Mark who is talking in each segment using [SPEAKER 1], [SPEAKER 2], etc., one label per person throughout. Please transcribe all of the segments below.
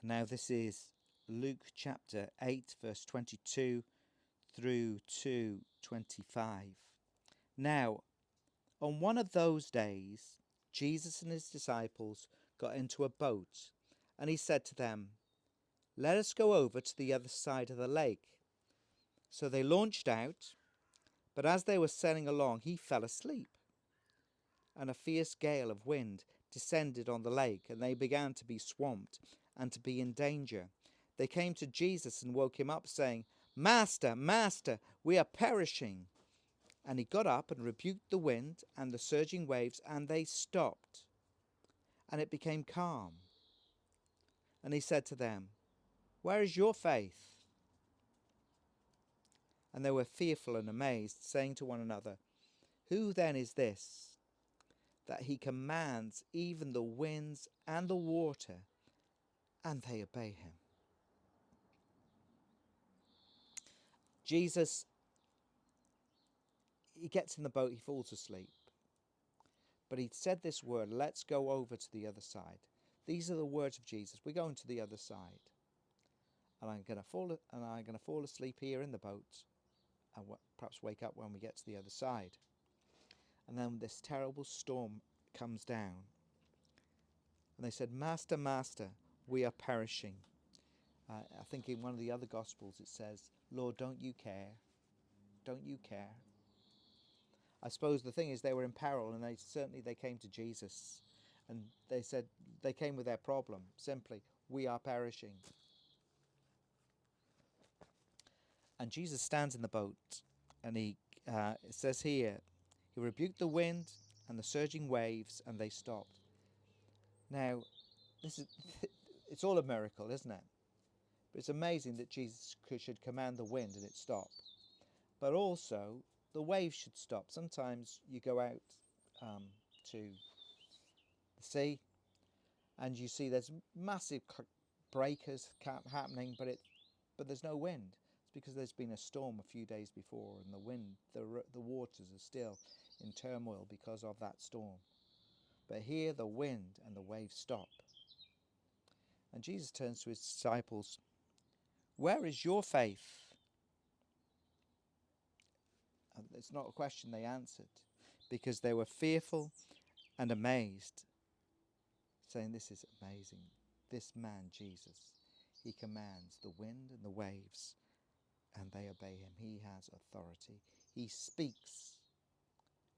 [SPEAKER 1] Now this is Luke chapter 8, verse 22 through to 25. Now, on one of those days, Jesus and his disciples got into a boat, and he said to them, "Let us go over to the other side of the lake." So they launched out, but as they were sailing along, he fell asleep. And a fierce gale of wind descended on the lake, and they began to be swamped and to be in danger. They came to Jesus and woke him up, saying, "Master, Master, we are perishing." And he got up and rebuked the wind and the surging waves, and they stopped. And it became calm. And he said to them, "Where is your faith?" And they were fearful and amazed, saying to one another, "Who then is this, that he commands even the winds and the water, and they obey him?" Jesus, he gets in the boat, he falls asleep. But he said this word, "Let's go over to the other side." These are the words of Jesus. We're going to the other side. And I'm going to fall asleep here in the boat and perhaps wake up when we get to the other side. And then this terrible storm comes down. And they said, "Master, Master, we are perishing." I think in one of the other Gospels it says, "Lord, don't you care? Don't you care?" I suppose the thing is they were in peril, and they came to Jesus. And they said, they came with their problem, simply, "We are perishing." And Jesus stands in the boat, and it says here, he rebuked the wind and the surging waves, and they stopped. Now, it's all a miracle, isn't it? But it's amazing that Jesus should command the wind and it stop. But also, the waves should stop. Sometimes you go out to the sea, and you see there's massive breakers happening, but there's no wind. It's because there's been a storm a few days before, and the waters are still in turmoil because of that storm. But here the wind and the waves stop. And Jesus turns to his disciples, "Where is your faith?" And it's not a question they answered, because they were fearful and amazed, saying, "This is amazing. This man, Jesus, he commands the wind and the waves, and they obey him. He has authority. He speaks,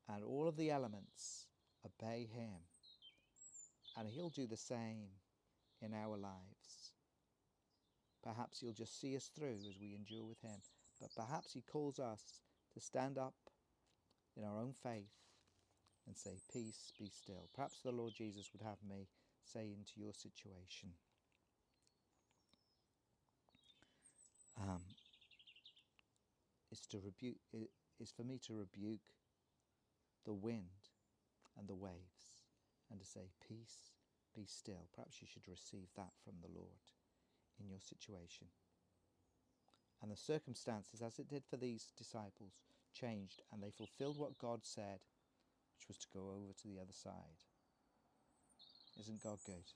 [SPEAKER 1] and all of the elements obey him. And he'll do the same in our lives. Perhaps he'll just see us through as we endure with him, but perhaps he calls us to stand up in our own faith and say, 'Peace, be still.'" Perhaps the Lord Jesus would have me say into your situation, is for me to rebuke the wind and the waves and to say, "Peace, be still." Perhaps you should receive that from the Lord in your situation. And the circumstances, as it did for these disciples, changed, and they fulfilled what God said, which was to go over to the other side. Isn't God good?